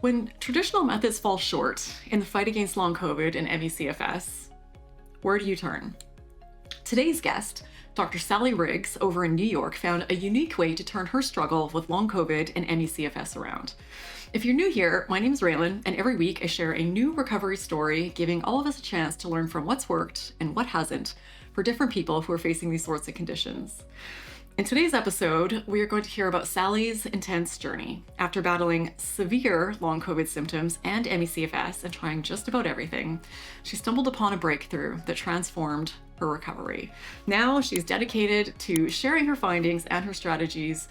When traditional methods fall short in the fight against long COVID and ME/CFS, where do you turn? Today's guest, Dr. Sally Riggs over in New York, found a unique way to turn her struggle with long COVID and ME/CFS around. If you're new here, my name is Raelan, and every week I share a new recovery story, giving all of us a chance to learn from what's worked and what hasn't for different people who are facing these sorts of conditions. In today's episode, we are going to hear about Sally's intense journey. After battling severe long COVID symptoms and ME/CFS and trying just about everything, she stumbled upon a breakthrough that transformed her recovery. Now she's dedicated to sharing her findings and her strategies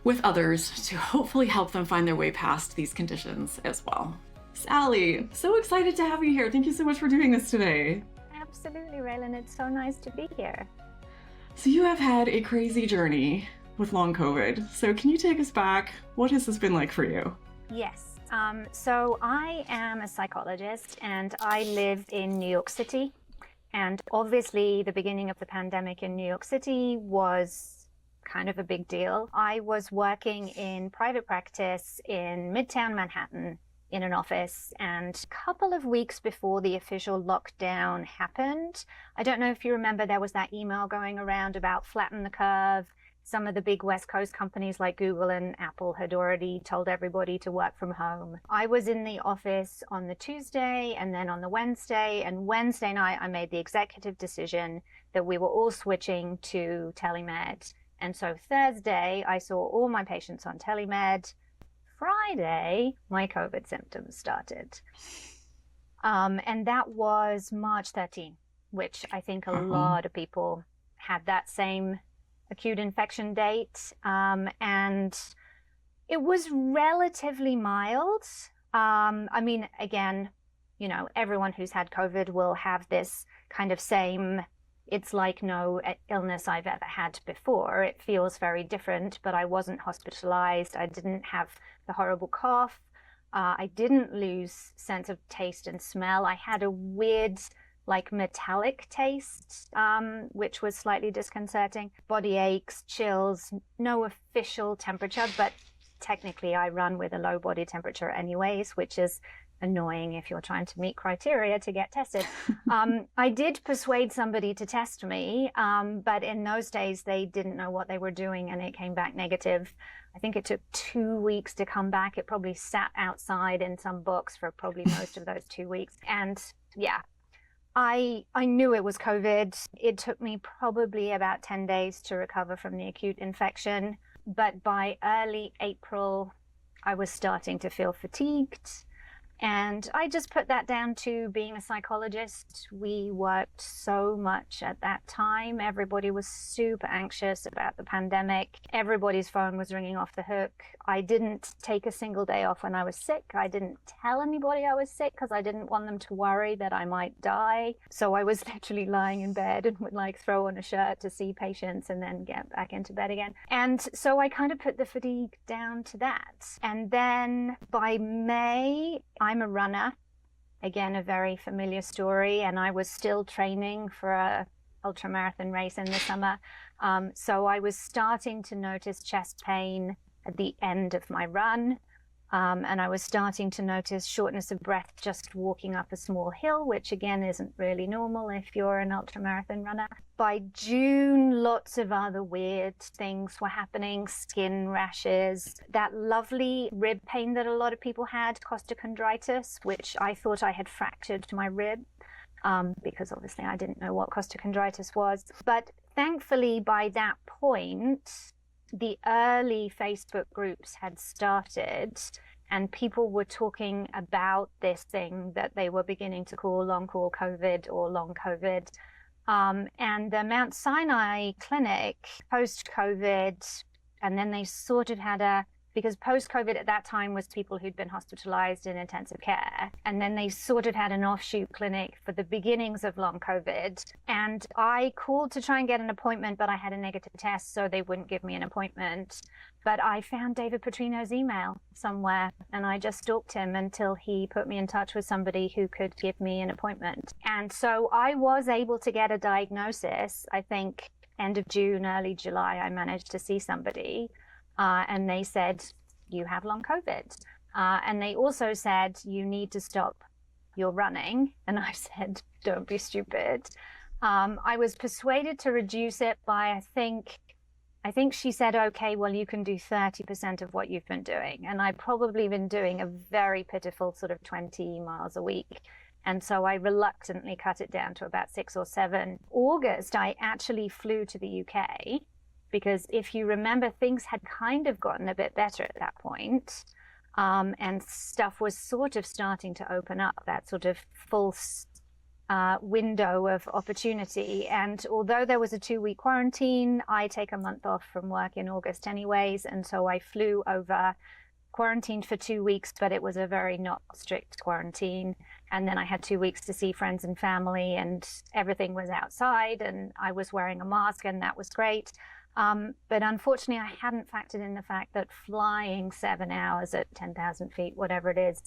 with others to hopefully help them find their way past these conditions as well. Sally, so excited to have you here. Thank you so much for doing this today. Absolutely, Raelan. It's so nice to be here. So you have had a crazy journey with long COVID. So can you take us back? What has this been like for you? Yes. So I am a psychologist and I live in New York City. And obviously the beginning of the pandemic in New York City was kind of a big deal. I was working in private practice in Midtown Manhattan in an office, and a couple of weeks before the official lockdown happened, I don't know if you remember, there was that email going around about flatten the curve. Some of the big West Coast companies like Google and Apple had already told everybody to work from home. I was in the office on the Tuesday and then on the Wednesday, and Wednesday night I made the executive decision that we were all switching to telemed. And so Thursday I saw all my patients on telemed. Friday, my COVID symptoms started. And that was March 13, which I think a lot of people had that same acute infection date. And it was relatively mild. I mean, again, you know, everyone who's had COVID will have this kind of same, it's like no illness I've ever had before. It feels very different, but I wasn't hospitalized. I didn't have the horrible cough. I didn't lose sense of taste and smell. I had a weird, like metallic taste, which was slightly disconcerting. Body aches, chills, no official temperature, but technically I run with a low body temperature anyways, which is annoying if you're trying to meet criteria to get tested. I did persuade somebody to test me, but in those days they didn't know what they were doing and it came back negative. I think it took 2 weeks to come back. It probably sat outside in some box for probably most of those 2 weeks. And yeah, I knew it was COVID. It took me probably about 10 days to recover from the acute infection. But by early April, I was starting to feel fatigued. And I just put that down to being a psychologist. We worked so much at that time. Everybody was super anxious about the pandemic. Everybody's phone was ringing off the hook. I didn't take a single day off when I was sick. I didn't tell anybody I was sick because I didn't want them to worry that I might die. So I was literally lying in bed and would like throw on a shirt to see patients and then get back into bed again. And so I kind of put the fatigue down to that. And then by May, I'm a runner, again, a very familiar story, and I was still training for a ultramarathon race in the summer. So I was starting to notice chest pain at the end of my run. And I was starting to notice shortness of breath just walking up a small hill, which again isn't really normal if you're an ultramarathon runner. By June, lots of other weird things were happening, skin rashes, that lovely rib pain that a lot of people had, costochondritis, which I thought I had fractured my rib, because obviously I didn't know what costochondritis was. But thankfully by that point, the early Facebook groups had started and people were talking about this thing that they were beginning to call long haul COVID or long COVID. And the Mount Sinai clinic post-COVID, and then they sort of had because post-COVID at that time was people who'd been hospitalized in intensive care. And then they sort of had an offshoot clinic for the beginnings of long COVID. And I called to try and get an appointment, but I had a negative test, so they wouldn't give me an appointment. But I found David Petrino's email somewhere, and I just stalked him until he put me in touch with somebody who could give me an appointment. And so I was able to get a diagnosis, I think, end of June, early July, I managed to see somebody. And they said, you have long COVID. And they also said, you need to stop your running. And I said, don't be stupid. I was persuaded to reduce it by, I think she said, okay, well, you can do 30% of what you've been doing. And I've probably been doing a very pitiful sort of 20 miles a week. And so I reluctantly cut it down to about 6 or 7. August, I actually flew to the UK because if you remember, things had kind of gotten a bit better at that point. And stuff was sort of starting to open up, that sort of false window of opportunity. And although there was a 2-week quarantine, I take a month off from work in August anyways. And so I flew over, quarantined for 2 weeks, but it was a very not strict quarantine. And then I had 2 weeks to see friends and family, and everything was outside and I was wearing a mask, and that was great. But unfortunately, I hadn't factored in the fact that flying 7 hours at 10,000 feet, whatever it is,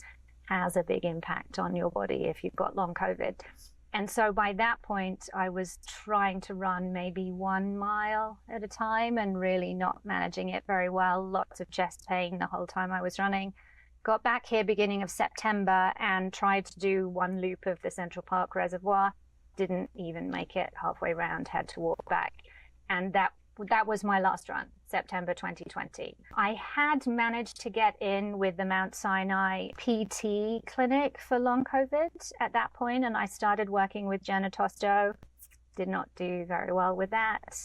has a big impact on your body if you've got long COVID. And so by that point, I was trying to run maybe 1 mile at a time and really not managing it very well. Lots of chest pain the whole time I was running. Got back here beginning of September and tried to do 1 loop of the Central Park Reservoir. Didn't even make it halfway round, had to walk back. And that was my last run, September 2020. I had managed to get in with the Mount Sinai PT clinic for long COVID at that point, and I started working with Jenna Tosto. Did not do very well with that.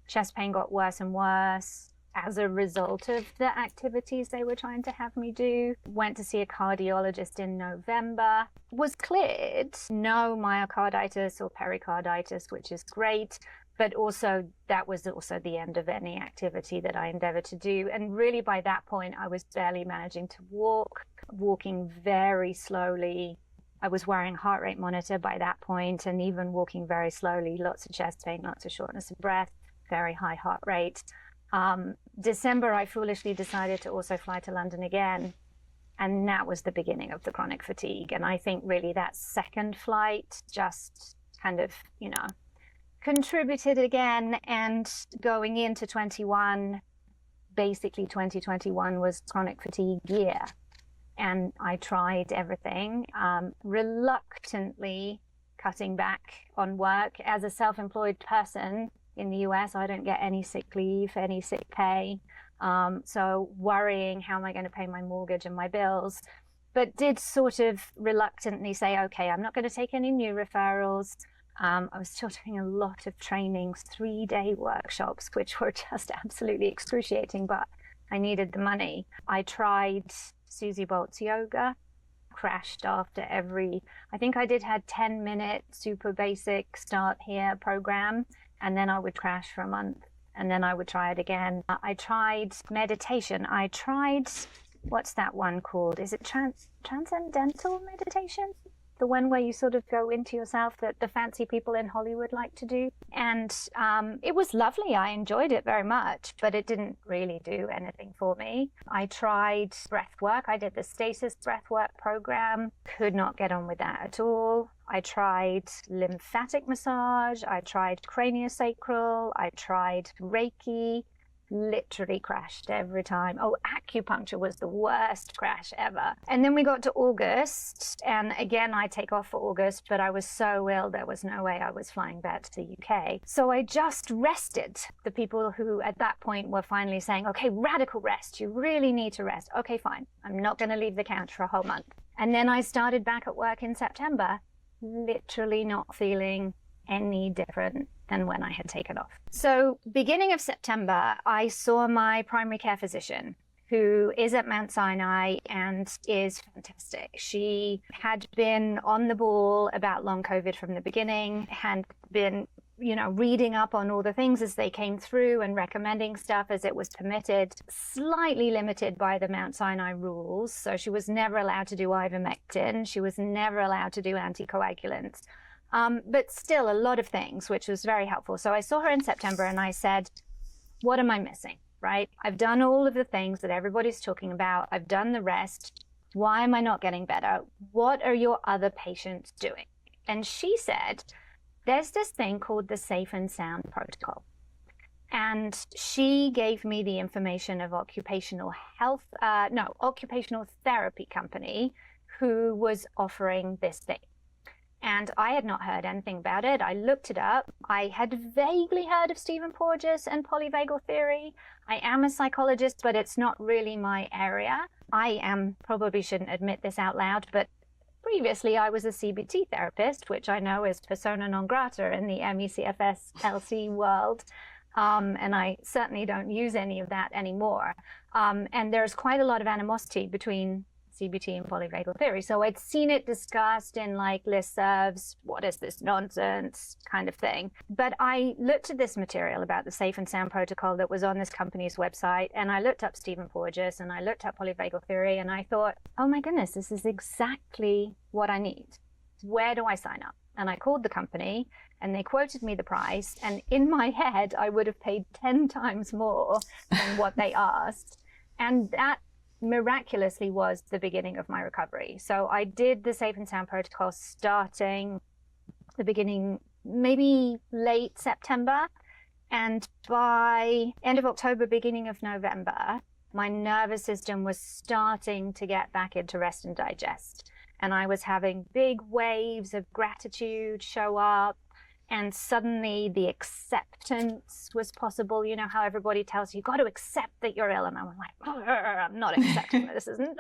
Chest pain got worse and worse as a result of the activities they were trying to have me do. Went to see a cardiologist in November. Was cleared. No myocarditis or pericarditis, which is great. But also, that was also the end of any activity that I endeavored to do. And really by that point, I was barely managing to walk, walking very slowly. I was wearing a heart rate monitor by that point, and even walking very slowly, lots of chest pain, lots of shortness of breath, very high heart rate. December, I foolishly decided to also fly to London again. And that was the beginning of the chronic fatigue. And I think really that second flight just kind of, contributed again. And going into 21, basically 2021 was chronic fatigue year. And I tried everything, reluctantly cutting back on work. As a self-employed person in the US, I don't get any sick leave, any sick pay. So worrying, how am I going to pay my mortgage and my bills? But did sort of reluctantly say, okay, I'm not going to take any new referrals. I was still doing a lot of trainings, 3-day workshops, which were just absolutely excruciating, but I needed the money. I tried Susie Bolt's yoga, crashed after I think I had 10-minute super basic start here program, and then I would crash for a month, and then I would try it again. I tried meditation. I tried, what's that one called? Is it transcendental meditation? The one where you sort of go into yourself that the fancy people in Hollywood like to do. And it was lovely. I enjoyed it very much, but it didn't really do anything for me. I tried breath work. I did the stasis breath work program. Could not get on with that at all. I tried lymphatic massage. I tried craniosacral. I tried Reiki. Literally crashed every time. Oh, acupuncture was the worst crash ever. And then we got to August, and again, I take off for August, but I was so ill, there was no way I was flying back to the UK. So I just rested. The people who at that point were finally saying, okay, radical rest. You really need to rest. Okay, fine. I'm not going to leave the couch for a whole month. And then I started back at work in September, literally not feeling any different than when I had taken off. So beginning of September, I saw my primary care physician, who is at Mount Sinai and is fantastic. She had been on the ball about long COVID from the beginning, had been, reading up on all the things as they came through and recommending stuff as it was permitted, slightly limited by the Mount Sinai rules. So she was never allowed to do ivermectin. She was never allowed to do anticoagulants. But still a lot of things, which was very helpful. So I saw her in September and I said, what am I missing, right? I've done all of the things that everybody's talking about. I've done the rest. Why am I not getting better? What are your other patients doing? And she said, there's this thing called the Safe and Sound Protocol. And she gave me the information of occupational therapy company who was offering this thing. And I had not heard anything about it. I looked it up. I had vaguely heard of Stephen Porges and polyvagal theory. I am a psychologist, but it's not really my area. Probably shouldn't admit this out loud, but previously I was a CBT therapist, which I know is persona non grata in the MECFS LC world. And I certainly don't use any of that anymore. And there's quite a lot of animosity between CBT and polyvagal theory. So I'd seen it discussed in like listservs, what is this nonsense kind of thing. But I looked at this material about the safe and sound protocol that was on this company's website, and I looked up Stephen Porges and I looked up polyvagal theory, and I thought, oh my goodness, this is exactly what I need. Where do I sign up? And I called the company and they quoted me the price. And in my head, I would have paid 10 times more than what they asked. And that miraculously was the beginning of my recovery. So I did the Safe and Sound protocol starting the beginning, maybe late September. And by end of October, beginning of November, my nervous system was starting to get back into rest and digest. And I was having big waves of gratitude show up. And suddenly the acceptance was possible. You know how everybody tells you, you've got to accept that you're ill. And I'm like, I'm not accepting this. Isn't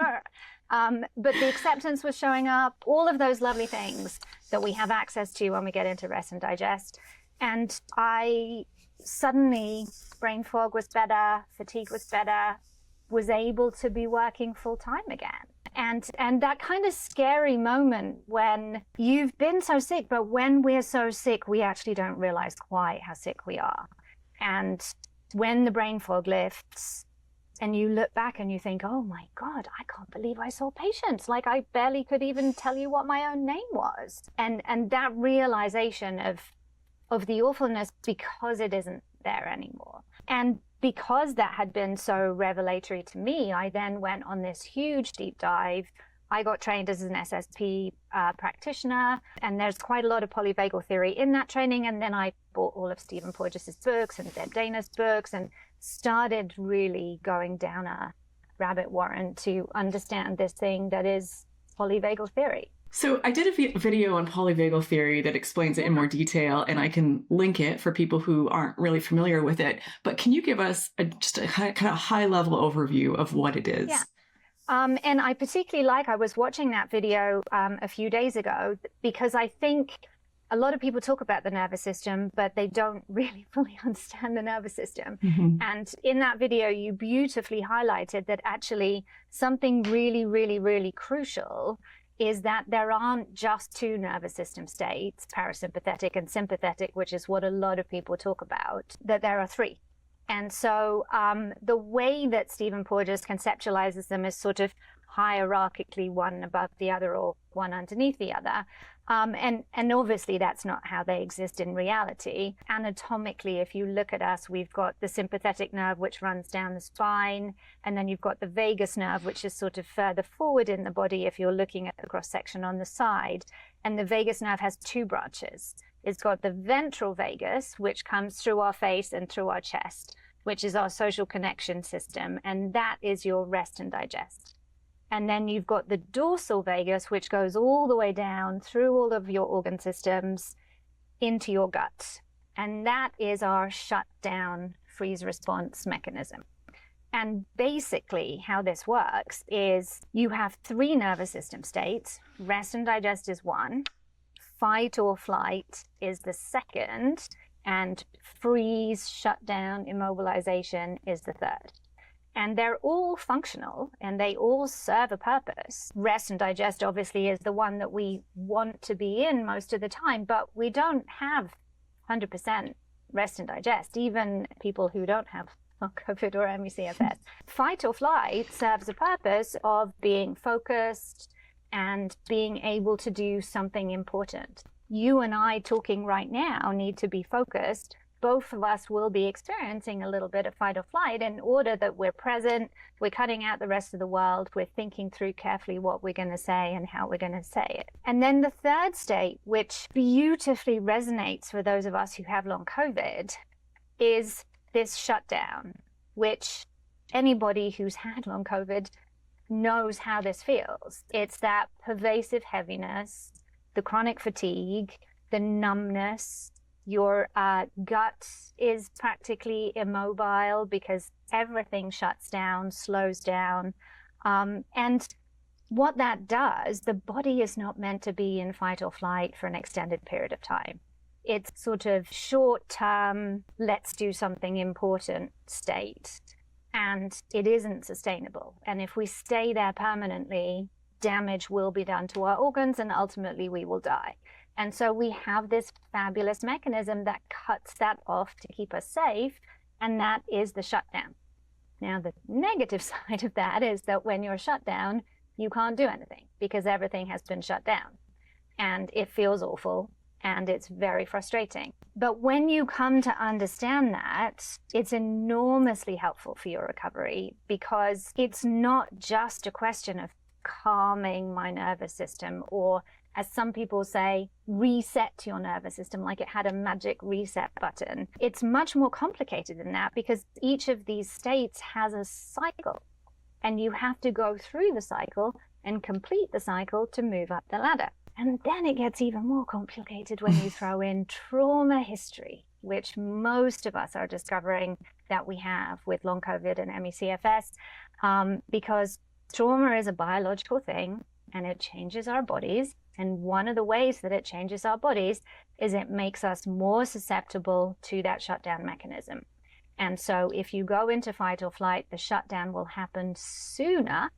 but the acceptance was showing up, all of those lovely things that we have access to when we get into rest and digest. And I suddenly, brain fog was better, fatigue was better, was able to be working full time again. And that kind of scary moment when you've been so sick, but when we're so sick, we actually don't realize quite how sick we are. And when the brain fog lifts and you look back and you think, oh my God, I can't believe I saw patients. Like I barely could even tell you what my own name was. And that realization of the awfulness because it isn't there anymore. And because that had been so revelatory to me, I then went on this huge deep dive. I got trained as an SSP practitioner, and there's quite a lot of polyvagal theory in that training. And then I bought all of Stephen Porges' books and Deb Dana's books and started really going down a rabbit warren to understand this thing that is polyvagal theory. So I did a video on polyvagal theory that explains it in more detail, and I can link it for people who aren't really familiar with it. But can you give us just a kind of high-level overview of what it is? Yeah. And I particularly I was watching that video a few days ago because I think a lot of people talk about the nervous system, but they don't really fully understand the nervous system. Mm-hmm. And in that video, you beautifully highlighted that actually something really, really, really crucial is that there aren't just two nervous system states, parasympathetic and sympathetic, which is what a lot of people talk about, that there are three. And so the way that Stephen Porges conceptualizes them is sort of hierarchically one above the other or one underneath the other. And obviously that's not how they exist in reality. Anatomically, if you look at us, we've got the sympathetic nerve, which runs down the spine, and then you've got the vagus nerve, which is sort of further forward in the body if you're looking at the cross section on the side. And the vagus nerve has two branches. It's got the ventral vagus, which comes through our face and through our chest, which is our social connection system, and that is your rest and digest. And then you've got the dorsal vagus, which goes all the way down through all of your organ systems into your gut. And that is our shutdown freeze response mechanism. And basically how this works is you have three nervous system states. Rest and digest is one, fight or flight is the second, and freeze, shutdown, immobilization is the third. And they're all functional and they all serve a purpose. Rest and digest obviously is the one that we want to be in most of the time, but we don't have 100% rest and digest, even people who don't have COVID or MECFS. Fight or flight serves a purpose of being focused and being able to do something important. You and I talking right now need to be focused. Both of us will be experiencing a little bit of fight or flight in order that we're present, we're cutting out the rest of the world, we're thinking through carefully what we're going to say and how we're going to say it. And then the third state, which beautifully resonates for those of us who have long COVID, is this shutdown, which anybody who's had long COVID knows how this feels. It's that pervasive heaviness, the chronic fatigue, the numbness. Your gut is practically immobile because everything shuts down, slows down. And what that does, the body is not meant to be in fight or flight for an extended period of time. It's sort of short-term, let's do something important state. And it isn't sustainable. And if we stay there permanently, damage will be done to our organs and ultimately we will die. And so we have this fabulous mechanism that cuts that off to keep us safe, and that is the shutdown. Now, the negative side of that is that when you're shut down, you can't do anything because everything has been shut down. And it feels awful and it's very frustrating. But when you come to understand that, it's enormously helpful for your recovery because it's not just a question of calming my nervous system or, as some people say, reset your nervous system like it had a magic reset button. It's much more complicated than that because each of these states has a cycle and you have to go through the cycle and complete the cycle to move up the ladder. And then it gets even more complicated when you throw in trauma history, which most of us are discovering that we have with long COVID and ME/CFS, because trauma is a biological thing and it changes our bodies. And one of the ways that it changes our bodies is it makes us more susceptible to that shutdown mechanism. And so if you go into fight or flight, the shutdown will happen sooner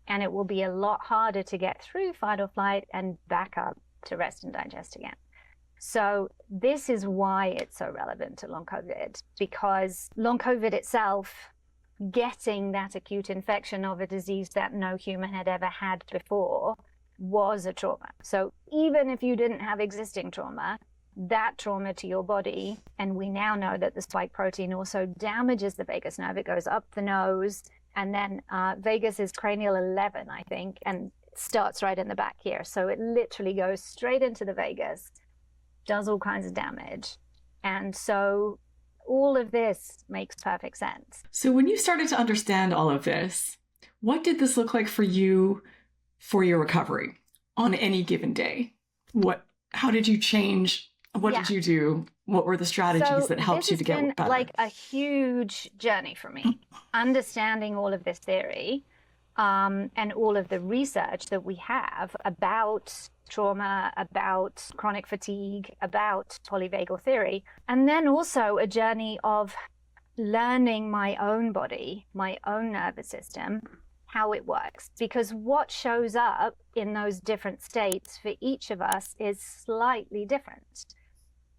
and it will be a lot harder to get through fight or flight and back up to rest and digest again. So this is why it's so relevant to long COVID, because long COVID itself, getting that acute infection of a disease that no human had ever had before, was a trauma. So even if you didn't have existing trauma, that trauma to your body, and we now know that the spike protein also damages the vagus nerve. It goes up the nose, and then vagus is cranial 11, I think, and starts right in the back here. So it literally goes straight into the vagus, does all kinds of damage. And so all of this makes perfect sense. So when you started to understand all of this, what did this look like for you for your recovery on any given day? How did you change? What did you do? What were the strategies that helped you to get better? This has been like a huge journey for me, understanding all of this theory and all of the research that we have about trauma, about chronic fatigue, about polyvagal theory, and then also a journey of learning my own body, my own nervous system, how it works. Because what shows up in those different states for each of us is slightly different.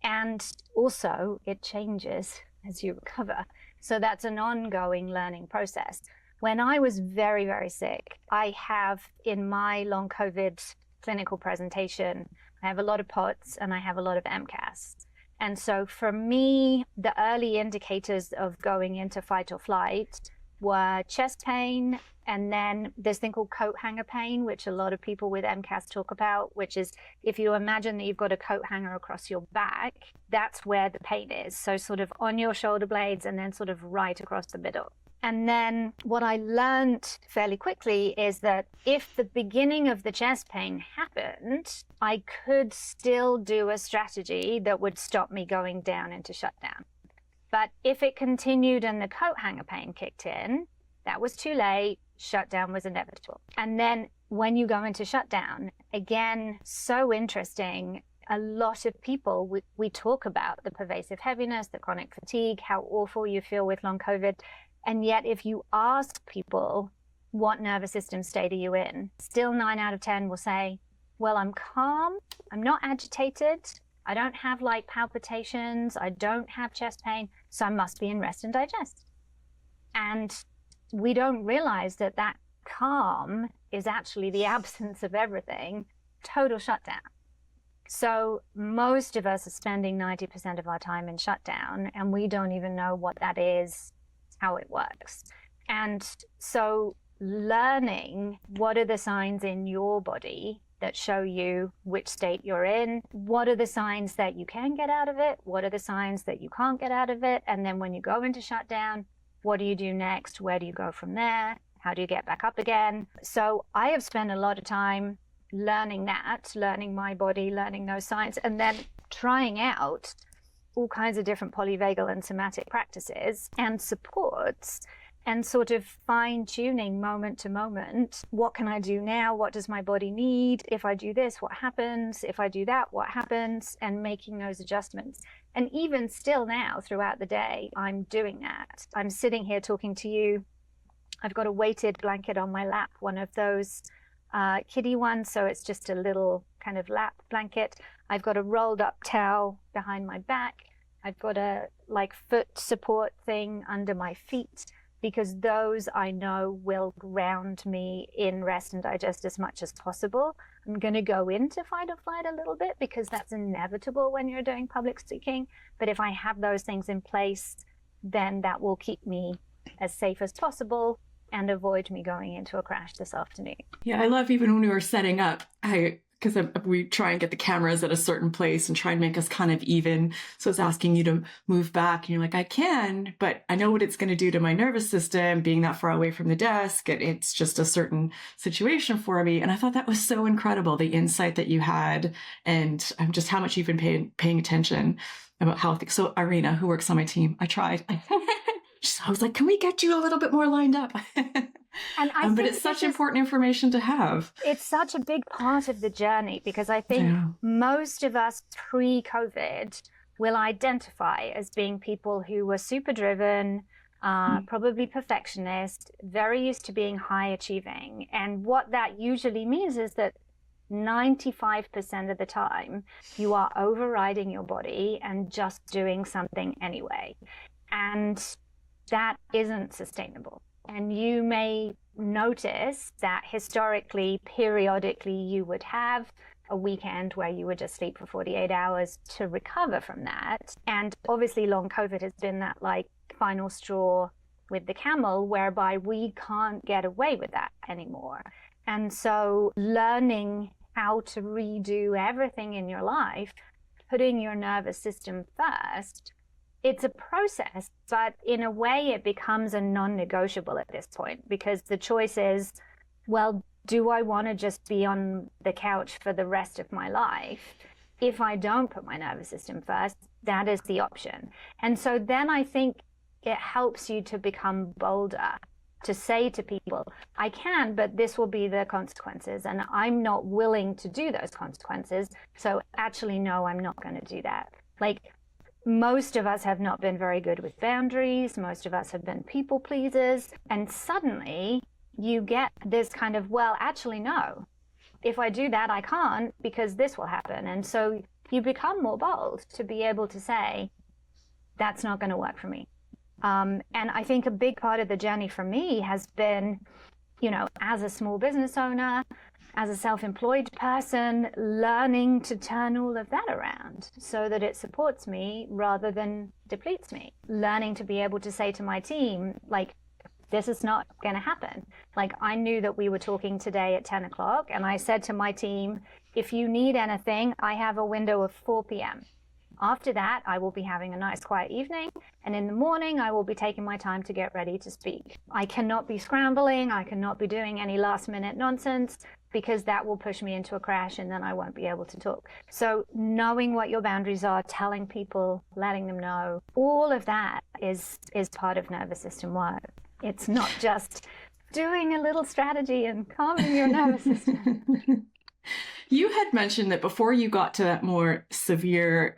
And also it changes as you recover. So that's an ongoing learning process. When I was very, very sick, I have in my long COVID clinical presentation, I have a lot of POTS and I have a lot of MCAS. And so for me, the early indicators of going into fight or flight were chest pain, and then this thing called coat hanger pain, which a lot of people with MCAS talk about, which is if you imagine that you've got a coat hanger across your back, that's where the pain is. So sort of on your shoulder blades and then sort of right across the middle. And then what I learned fairly quickly is that if the beginning of the chest pain happened, I could still do a strategy that would stop me going down into shutdown. But if it continued and the coat hanger pain kicked in, that was too late. Shutdown was inevitable. And then when you go into shutdown, again, so interesting. A lot of people, we talk about the pervasive heaviness, the chronic fatigue, how awful you feel with long COVID. And yet if you ask people, what nervous system state are you in? Still 9 out of 10 will say, well, I'm calm. I'm not agitated. I don't have like palpitations. I don't have chest pain. So I must be in rest and digest. And we don't realize that that calm is actually the absence of everything, total shutdown. So most of us are spending 90% of our time in shutdown, and we don't even know what that is, how it works. And so learning what are the signs in your body that show you which state you're in, what are the signs that you can get out of it, what are the signs that you can't get out of it, and then when you go into shutdown, what do you do next? Where do you go from there? How do you get back up again? So I have spent a lot of time learning that, learning my body, learning those signs, and then trying out all kinds of different polyvagal and somatic practices and supports, and sort of fine-tuning moment to moment. What can I do now? What does my body need? If I do this, what happens? If I do that, what happens? And making those adjustments. And even still now, throughout the day, I'm doing that. I'm sitting here talking to you. I've got a weighted blanket on my lap, one of those kiddie ones, so it's just a little kind of lap blanket. I've got a rolled up towel behind my back. I've got a foot support thing under my feet, because those I know will ground me in rest and digest as much as possible. I'm going to go into fight or flight a little bit because that's inevitable when you're doing public speaking. But if I have those things in place, then that will keep me as safe as possible and avoid me going into a crash this afternoon. Yeah, I love even when we were setting up, because we try and get the cameras at a certain place and try and make us kind of even. So it's asking you to move back and you're like, I can, but I know what it's going to do to my nervous system being that far away from the desk. It's just a certain situation for me. And I thought that was so incredible, the insight that you had and just how much you've been paying attention about how things. So Irina, who works on my team, I tried. I was like, can we get you a little bit more lined up? And but it's such important information to have. It's such a big part of the journey, because I think most of us pre-COVID will identify as being people who were super driven, probably perfectionist, very used to being high achieving. And what that usually means is that 95% of the time you are overriding your body and just doing something anyway. And that isn't sustainable. And you may notice that historically, periodically, you would have a weekend where you would just sleep for 48 hours to recover from that. And obviously, long COVID has been that final straw with the camel, whereby we can't get away with that anymore. And so learning how to redo everything in your life, putting your nervous system first, it's a process, but in a way it becomes a non-negotiable at this point, because the choice is, well, do I want to just be on the couch for the rest of my life? If I don't put my nervous system first, that is the option. And so then I think it helps you to become bolder, to say to people, I can, but this will be the consequences, and I'm not willing to do those consequences. So actually, no, I'm not going to do that. Most of us have not been very good with boundaries. Most of us have been people pleasers. And suddenly you get this kind of, well, actually, no. If I do that, I can't, because this will happen. And so you become more bold to be able to say, that's not going to work for me. And I think a big part of the journey for me has been, as a small business owner, as a self-employed person, learning to turn all of that around so that it supports me rather than depletes me. Learning to be able to say to my team, this is not going to happen. I knew that we were talking today at 10 o'clock, and I said to my team, if you need anything, I have a window of 4 p.m. After that, I will be having a nice quiet evening, and in the morning, I will be taking my time to get ready to speak. I cannot be scrambling. I cannot be doing any last-minute nonsense, because that will push me into a crash, and then I won't be able to talk. So knowing what your boundaries are, telling people, letting them know, all of that is part of nervous system work. It's not just doing a little strategy and calming your nervous system. You had mentioned that before you got to that more severe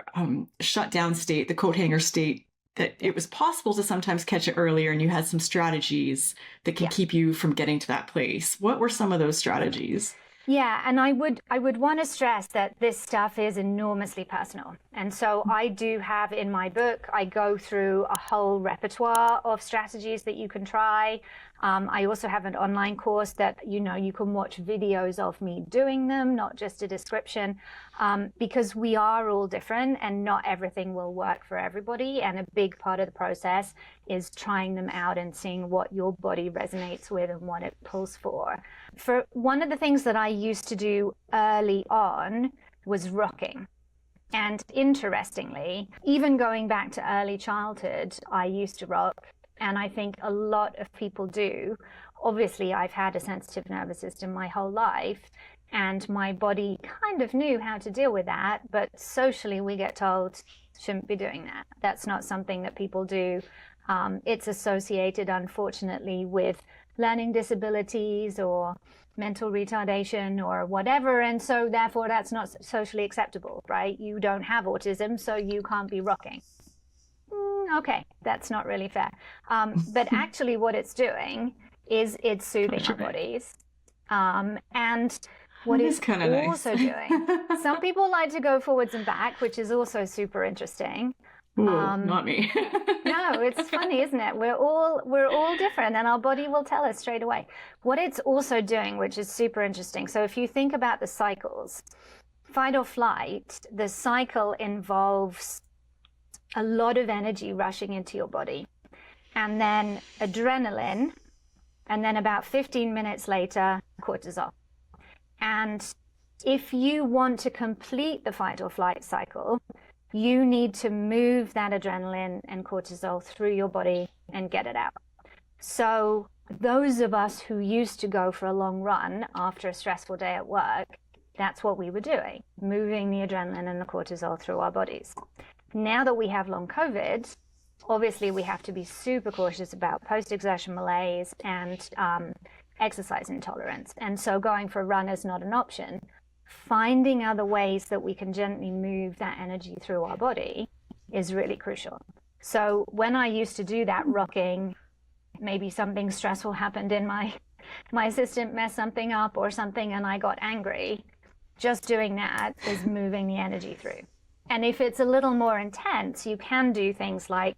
shutdown state, the coat hanger state, that it was possible to sometimes catch it earlier, and you had some strategies that can keep you from getting to that place. What were some of those strategies? Yeah, and I would want to stress that this stuff is enormously personal. And so I do have in my book, I go through a whole repertoire of strategies that you can try. I also have an online course that, you can watch videos of me doing them, not just a description, because we are all different and not everything will work for everybody. And a big part of the process is trying them out and seeing what your body resonates with and what it pulls for. For one of the things that I used to do early on was rocking. And interestingly, even going back to early childhood, I used to rock. And I think a lot of people do. Obviously, I've had a sensitive nervous system my whole life, and my body kind of knew how to deal with that. But socially, we get told, shouldn't be doing that. That's not something that people do. It's associated, unfortunately, with learning disabilities or mental retardation or whatever. And so therefore, that's not socially acceptable, right? You don't have autism, so you can't be rocking. Okay, that's not really fair. But actually what it's doing is it's soothing our bodies. And what it's also doing, some people like to go forwards and back, which is also super interesting. Ooh, not me. No, it's funny, isn't it? We're all different, and our body will tell us straight away. What it's also doing, which is super interesting. So if you think about the cycles, fight or flight, the cycle involves a lot of energy rushing into your body, and then adrenaline, and then about 15 minutes later, cortisol. And if you want to complete the fight or flight cycle, you need to move that adrenaline and cortisol through your body and get it out. So those of us who used to go for a long run after a stressful day at work, that's what we were doing, moving the adrenaline and the cortisol through our bodies. Now that we have long COVID, obviously we have to be super cautious about post-exertion malaise and exercise intolerance. And so going for a run is not an option. Finding other ways that we can gently move that energy through our body is really crucial. So when I used to do that rocking, maybe something stressful happened in my assistant messed something up or something and I got angry, just doing that is moving the energy through. And if it's a little more intense, you can do things like,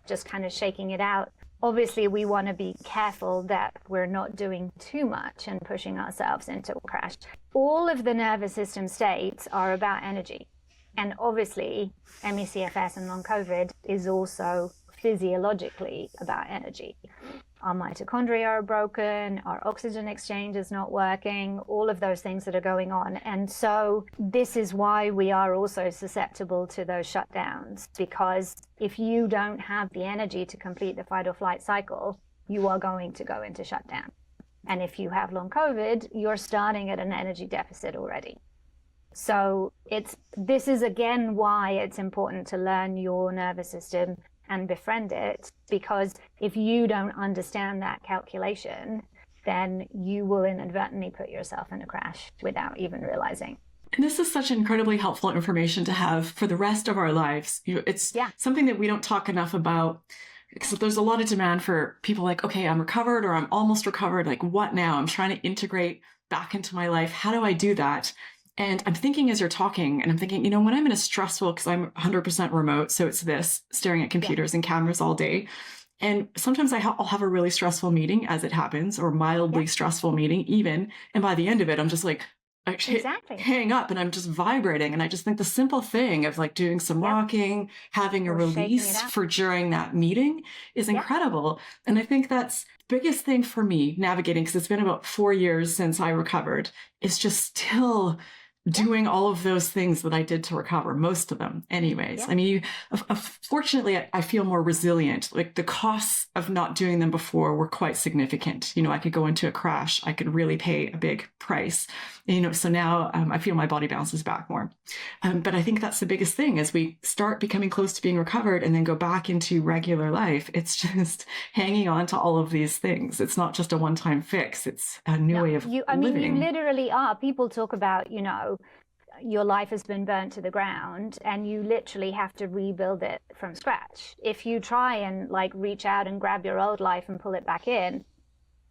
just kind of shaking it out. Obviously, we want to be careful that we're not doing too much and pushing ourselves into a crash. All of the nervous system states are about energy. And obviously, ME/CFS and long COVID is also physiologically about energy. Our mitochondria are broken, our oxygen exchange is not working, all of those things that are going on. And so this is why we are also susceptible to those shutdowns, because if you don't have the energy to complete the fight or flight cycle, you are going to go into shutdown. And if you have long COVID, you're starting at an energy deficit already. So this is again why it's important to learn your nervous system and befriend it, because if you don't understand that calculation, then you will inadvertently put yourself in a crash without even realizing. And this is such incredibly helpful information to have for the rest of our lives. It's something that we don't talk enough about, because there's a lot of demand for people like, okay, I'm recovered or I'm almost recovered. Like, what now? I'm trying to integrate back into my life. How do I do that? And I'm thinking as you're talking, and I'm thinking, when I'm in a stressful, because I'm 100% remote, so it's staring at computers and cameras all day. And sometimes I'll have a really stressful meeting as it happens, or mildly stressful meeting even. And by the end of it, I'm just like, hang up and I'm just vibrating. And I just think the simple thing of like doing some rocking, having a release for during that meeting is incredible. And I think that's the biggest thing for me navigating, because it's been about 4 years since I recovered, is just still doing all of those things that I did to recover, most of them anyways. I mean, fortunately, I feel more resilient. Like the costs of not doing them before were quite significant. I could go into a crash. I could really pay a big price. So now I feel my body bounces back more. But I think that's the biggest thing as we start becoming close to being recovered and then go back into regular life. It's just hanging on to all of these things. It's not just a one-time fix. It's a new way of living. You literally are. People talk about, your life has been burnt to the ground and you literally have to rebuild it from scratch. If you try and reach out and grab your old life and pull it back in,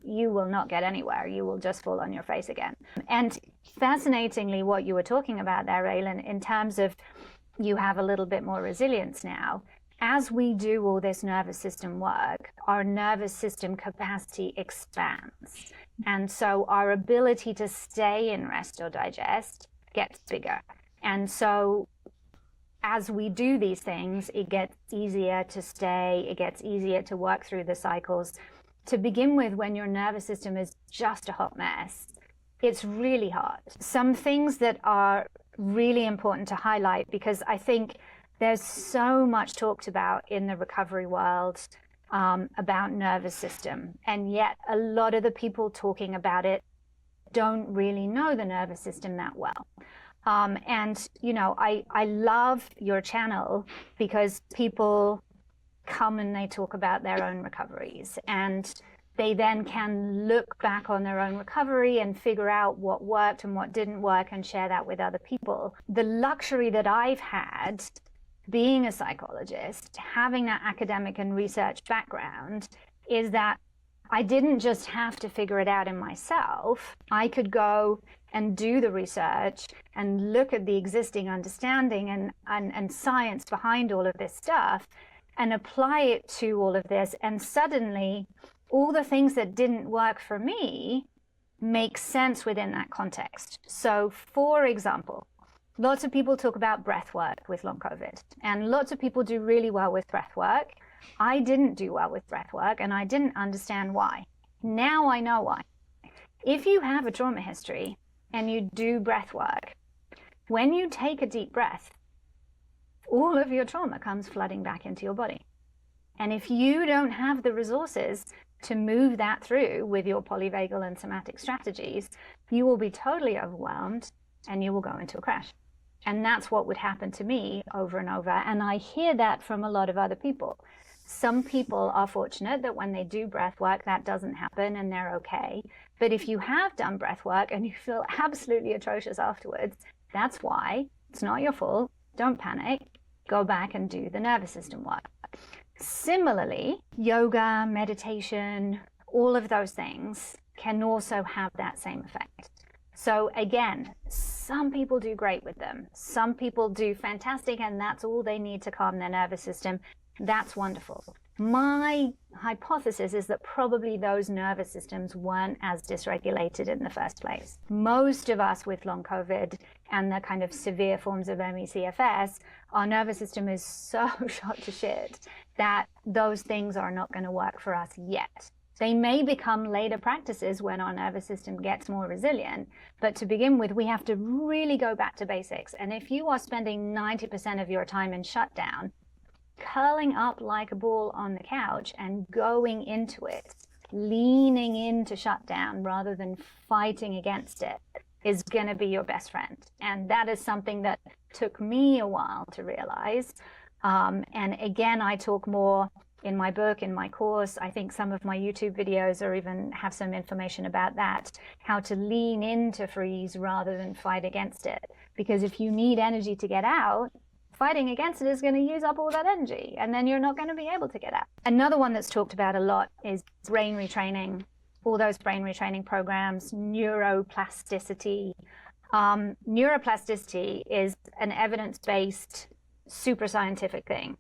you will not get anywhere. You will just fall on your face again. And fascinatingly, what you were talking about there, Raelan, in terms of you have a little bit more resilience now. as we do all this nervous system work, our nervous system capacity expands. And so our ability to stay in rest or digest gets bigger. And so as we do these things, it gets easier to stay, it gets easier to work through the cycles. To begin with, when your nervous system is just a hot mess, it's really hard. Some things that are really important to highlight, because I think there's so much talked about in the recovery world about nervous system, and yet a lot of the people talking about it don't really know the nervous system that well. And, you know, I love your channel because people come and they talk about their own recoveries, and they then can look back on their own recovery and figure out what worked and what didn't work and share that with other people. The luxury that I've had being a psychologist, having that academic and research background, is that I didn't just have to figure it out in myself. I could go and do the research and look at the existing understanding and science behind all of this stuff and apply it to all of this. And suddenly, all the things that didn't work for me make sense within that context. So, for example, lots of people talk about breath work with long COVID, and lots of people do really well with breath work. I didn't do well with breath work, and I didn't understand why. Now I know why. If you have a trauma history and you do breath work, when you take a deep breath, all of your trauma comes flooding back into your body. And if you don't have the resources to move that through with your polyvagal and somatic strategies, you will be totally overwhelmed and you will go into a crash. And that's what would happen to me over and over. And I hear that from a lot of other people. Some people are fortunate that when they do breath work, that doesn't happen and they're okay. But if you have done breath work and you feel absolutely atrocious afterwards, that's why. It's not your fault. Don't panic. Go back and do the nervous system work. Similarly, yoga, meditation, all of those things can also have that same effect. So again, some people do great with them. Some people do fantastic, and that's all they need to calm their nervous system. That's wonderful. My hypothesis is that probably those nervous systems weren't as dysregulated in the first place. Most of us with long COVID and the kind of severe forms of ME/CFS, our nervous system is so shot to shit that those things are not going to work for us yet. They may become later practices when our nervous system gets more resilient, but to begin with, we have to really go back to basics. And if you are spending 90% of your time in shutdown, curling up like a ball on the couch and going into it, leaning into shutdown rather than fighting against it, is going to be your best friend. And that is something that took me a while to realize. And again, I talk more in my book, in my course. I think some of my YouTube videos or even have some information about that, how to lean into freeze rather than fight against it. Because if you need energy to get out, fighting against it is going to use up all that energy, and then you're not going to be able to get out. Another one that's talked about a lot is brain retraining, all those brain retraining programs, neuroplasticity. Neuroplasticity is an evidence-based, super scientific thing,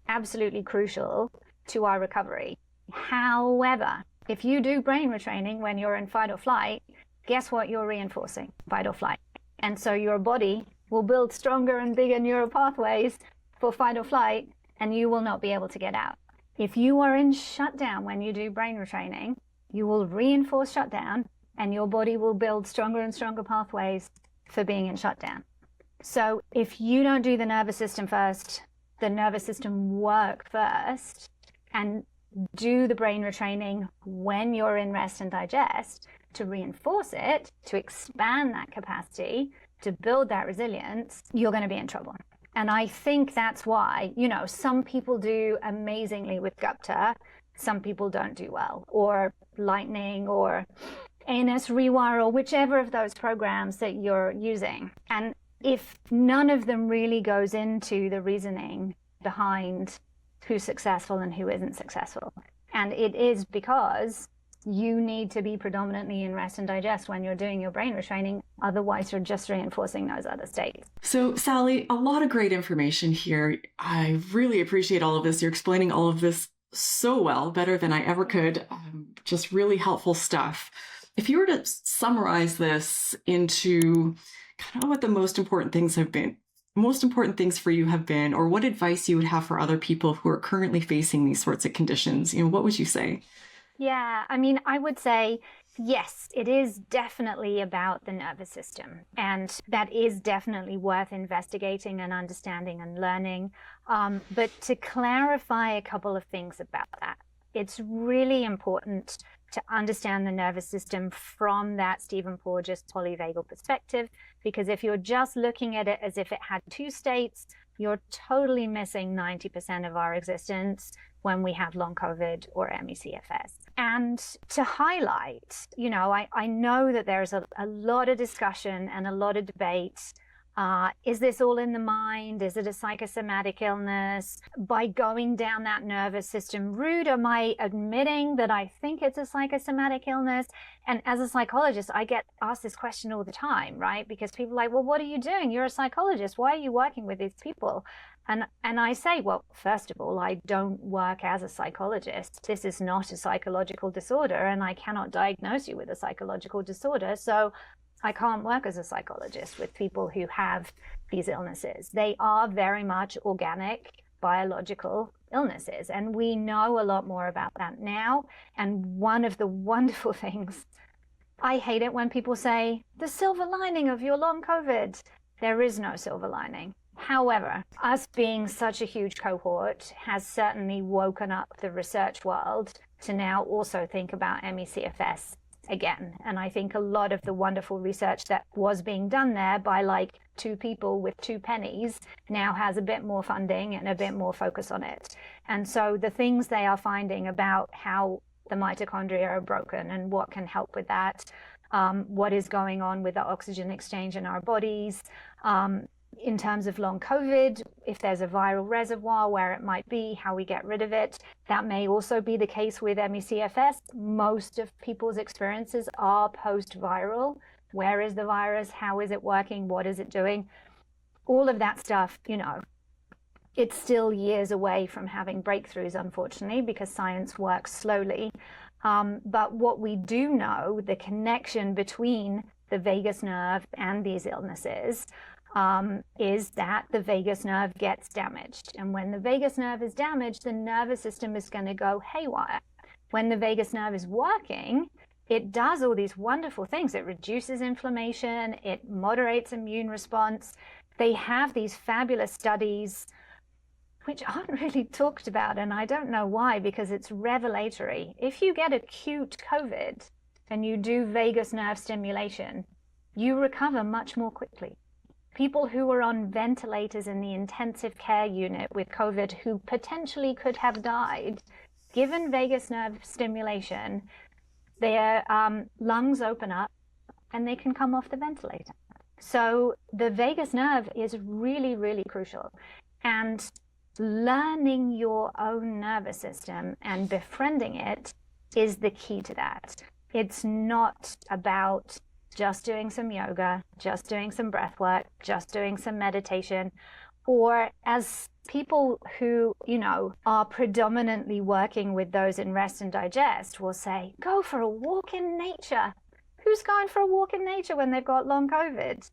absolutely crucial to our recovery. However, if you do brain retraining when you're in fight or flight, guess what you're reinforcing? Fight or flight. And so your body will build stronger and bigger neural pathways for fight or flight, and you will not be able to get out. If you are in shutdown when you do brain retraining, you will reinforce shutdown, and your body will build stronger and stronger pathways for being in shutdown. So if you don't do the nervous system first, the nervous system work first, and do the brain retraining when you're in rest and digest to reinforce it, to expand that capacity, to build that resilience, you're going to be in trouble. And I think that's why, you know, some people do amazingly with Gupta, some people don't do well, or Lightning, or ANS Rewire, or whichever of those programs that you're using. And if none of them really goes into the reasoning behind who's successful and who isn't successful, and it is because you need to be predominantly in rest and digest when you're doing your brain retraining. Otherwise, you're just reinforcing those other states. So, Sally, a lot of great information here. I really appreciate all of this. You're explaining all of this so well, better than I ever could. Just really helpful stuff. If you were to summarize this into kind of what the most important things for you have been, or what advice you would have for other people who are currently facing these sorts of conditions, what would you say? Yeah, I mean, I would say, yes, it is definitely about the nervous system. And that is definitely worth investigating and understanding and learning. But to clarify a couple of things about that, it's really important to understand the nervous system from that Stephen Porges polyvagal perspective, because if you're just looking at it as if it had two states, you're totally missing 90% of our existence when we have long COVID or ME/CFS. And to highlight, I know that there's a lot of discussion and a lot of debate. Is this all in the mind? Is it a psychosomatic illness? By going down that nervous system route, am I admitting that I think it's a psychosomatic illness? And as a psychologist, I get asked this question all the time, right? Because people are like, well, what are you doing? You're a psychologist. Why are you working with these people? And I say, well, first of all, I don't work as a psychologist. This is not a psychological disorder, and I cannot diagnose you with a psychological disorder. So I can't work as a psychologist with people who have these illnesses. They are very much organic, biological illnesses, and we know a lot more about that now. And one of the wonderful things, I hate it when people say, the silver lining of your long COVID. There is no silver lining. However, us being such a huge cohort has certainly woken up the research world to now also think about ME/CFS again. And I think a lot of the wonderful research that was being done there by like two people with two pennies now has a bit more funding and a bit more focus on it. And so the things they are finding about how the mitochondria are broken and what can help with that, what is going on with the oxygen exchange in our bodies, in terms of long COVID, if there's a viral reservoir, where it might be, how we get rid of it. That may also be the case with ME/CFS. Most of people's experiences are post-viral. Where is the virus? How is it working? What is it doing? All of that stuff, it's still years away from having breakthroughs, unfortunately, because science works slowly. But what we do know, the connection between the vagus nerve and these illnesses, is that the vagus nerve gets damaged. And when the vagus nerve is damaged, the nervous system is going to go haywire. When the vagus nerve is working, it does all these wonderful things. It reduces inflammation, it moderates immune response. They have these fabulous studies which aren't really talked about, and I don't know why, because it's revelatory. If you get acute COVID and you do vagus nerve stimulation, you recover much more quickly. People who were on ventilators in the intensive care unit with COVID who potentially could have died, given vagus nerve stimulation, their lungs open up and they can come off the ventilator. So the vagus nerve is really, really crucial. And learning your own nervous system and befriending it is the key to that. It's not about just doing some yoga, just doing some breath work, just doing some meditation, or as people who, are predominantly working with those in rest and digest will say, go for a walk in nature. Who's going for a walk in nature when they've got long COVID?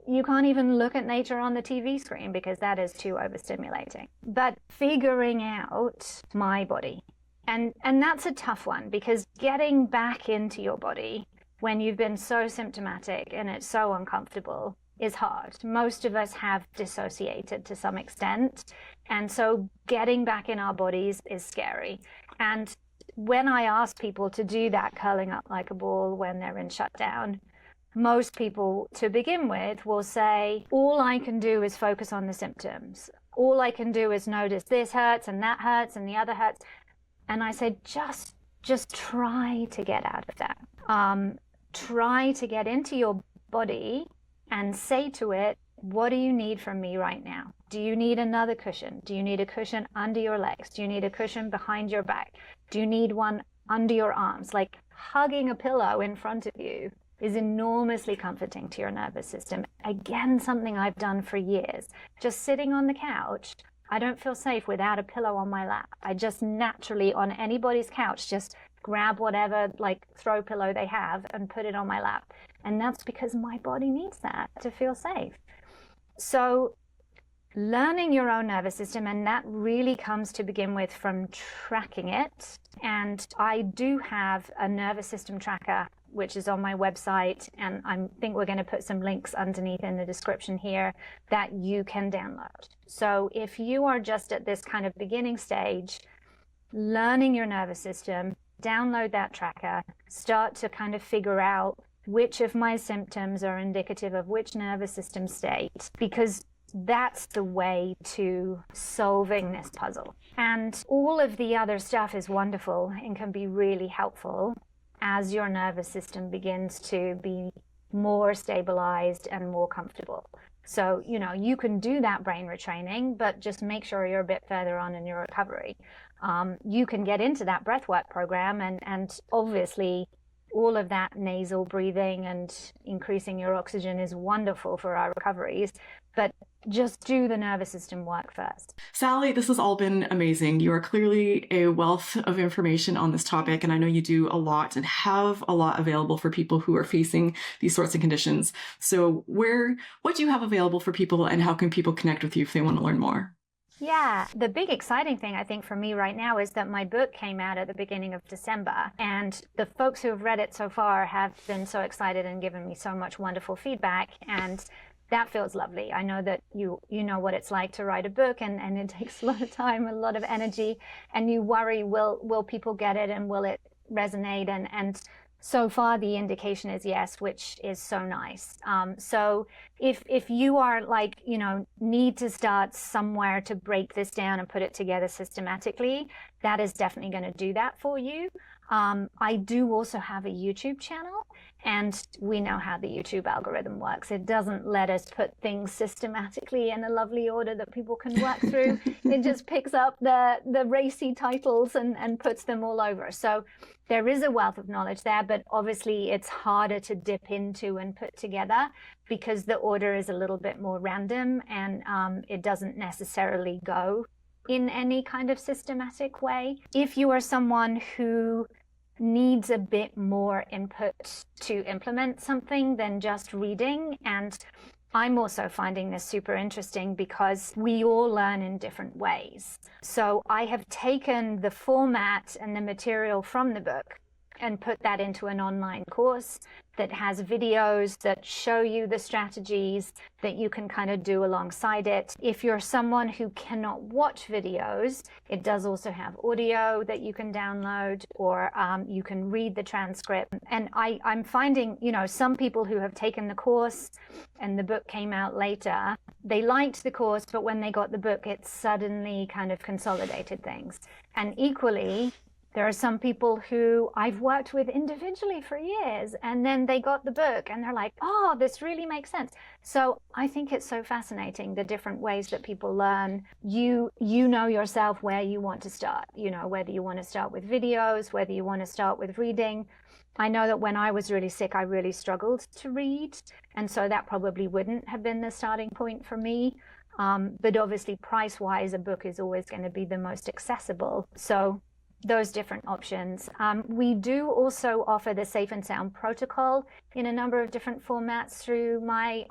You can't even look at nature on the TV screen because that is too overstimulating. But figuring out my body, and that's a tough one, because getting back into your body when you've been so symptomatic and it's so uncomfortable is hard. Most of us have dissociated to some extent. And so getting back in our bodies is scary. And when I ask people to do that curling up like a ball when they're in shutdown, most people to begin with will say, all I can do is focus on the symptoms. All I can do is notice this hurts and that hurts and the other hurts. And I said, just try to get out of that. Try to get into your body and say to it, what do you need from me right now? Do you need another cushion? Do you need a cushion under your legs? Do you need a cushion behind your back? Do you need one under your arms? Like, hugging a pillow in front of you is enormously comforting to your nervous system. Again, something I've done for years. Just sitting on the couch, I don't feel safe without a pillow on my lap. I just naturally, on anybody's couch, just grab whatever like throw pillow they have and put it on my lap. And that's because my body needs that to feel safe. So learning your own nervous system, and that really comes to begin with from tracking it. And I do have a nervous system tracker, which is on my website, and I think we're going to put some links underneath in the description here that you can download. So if you are just at this kind of beginning stage, learning your nervous system, download that tracker, start to kind of figure out which of my symptoms are indicative of which nervous system state, because that's the way to solving this puzzle. And all of the other stuff is wonderful and can be really helpful as your nervous system begins to be more stabilized and more comfortable. So, you know, you can do that brain retraining, but just make sure you're a bit further on in your recovery. You can get into that breathwork program, and obviously all of that nasal breathing and increasing your oxygen is wonderful for our recoveries, but just do the nervous system work first. Sally, this has all been amazing. You are clearly a wealth of information on this topic, and I know you do a lot and have a lot available for people who are facing these sorts of conditions. So what do you have available for people, and how can people connect with you if they want to learn more? Yeah, the big exciting thing I think for me right now is that my book came out at the beginning of December, and the folks who have read it so far have been so excited and given me so much wonderful feedback, and that feels lovely. I know that you know what it's like to write a book, and it takes a lot of time, a lot of energy, and you worry, will people get it and will it resonate? And so far the indication is yes, which is so nice. So if you are like, you know, need to start somewhere to break this down and put it together systematically, that is definitely going to do that for you. I do also have a YouTube channel, and we know how the YouTube algorithm works. It doesn't let us put things systematically in a lovely order that people can work through. It just picks up the racy titles and puts them all over. So there is a wealth of knowledge there, but obviously it's harder to dip into and put together because the order is a little bit more random, and it doesn't necessarily go in any kind of systematic way. If you are someone who needs a bit more input to implement something than just reading, and I'm also finding this super interesting because we all learn in different ways. So I have taken the format and the material from the book and put that into an online course that has videos that show you the strategies that you can kind of do alongside it. If you're someone who cannot watch videos, it does also have audio that you can download, or you can read the transcript. And I'm finding, you know, some people who have taken the course and the book came out later, they liked the course, but when they got the book, it suddenly kind of consolidated things. And equally, there are some people who I've worked with individually for years, and then they got the book and they're like, oh, this really makes sense. So I think it's so fascinating, the different ways that people learn. You know yourself where you want to start, you know, whether you want to start with videos, whether you want to start with reading. I know that when I was really sick, I really struggled to read. And so that probably wouldn't have been the starting point for me. But obviously price-wise, a book is always going to be the most accessible. So those different options. We do also offer the Safe and Sound protocol in a number of different formats through my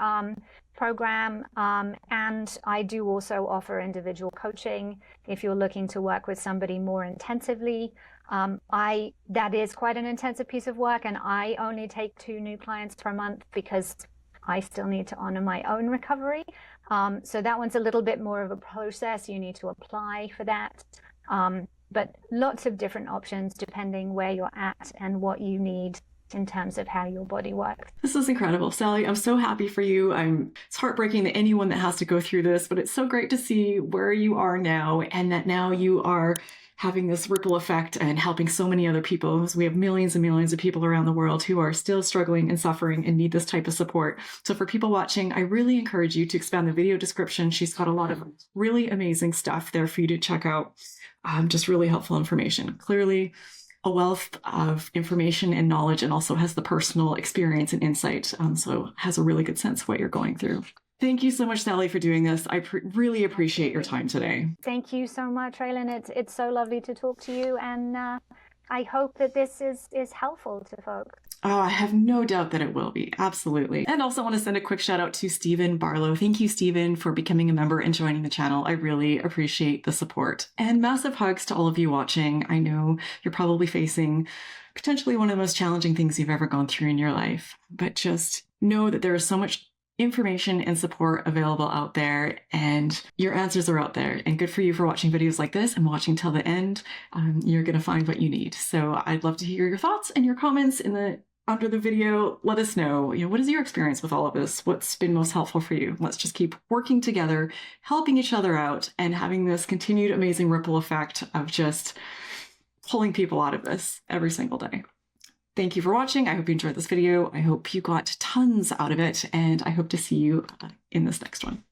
program, and I do also offer individual coaching if you're looking to work with somebody more intensively. That is quite an intensive piece of work, and I only take 2 new clients per month because I still need to honor my own recovery. So that one's a little bit more of a process. You need to apply for that. But lots of different options depending where you're at and what you need in terms of how your body works. This is incredible, Sally. I'm so happy for you. It's heartbreaking that anyone that has to go through this, but it's so great to see where you are now, and that now you are having this ripple effect and helping so many other people. So we have millions and millions of people around the world who are still struggling and suffering and need this type of support. So for people watching, I really encourage you to expand the video description. She's got a lot of really amazing stuff there for you to check out. Just really helpful information. Clearly, a wealth of information and knowledge, and also has the personal experience and insight. So has a really good sense of what you're going through. Thank you so much, Sally, for doing this. I really appreciate your time today. Thank you so much, Raelan. It's so lovely to talk to you, and I hope that this is helpful to folks. Oh, I have no doubt that it will be. Absolutely. And also want to send a quick shout out to Stephen Barlow. Thank you, Stephen, for becoming a member and joining the channel. I really appreciate the support. And massive hugs to all of you watching. I know you're probably facing potentially one of the most challenging things you've ever gone through in your life, but just know that there is so much information and support available out there, and your answers are out there. And good for you for watching videos like this and watching till the end. You're going to find what you need. So I'd love to hear your thoughts and your comments under the video. Let us know, what is your experience with all of this? What's been most helpful for you? Let's just keep working together, helping each other out, and having this continued amazing ripple effect of just pulling people out of this every single day. Thank you for watching. I hope you enjoyed this video. I hope you got tons out of it, and I hope to see you in this next one.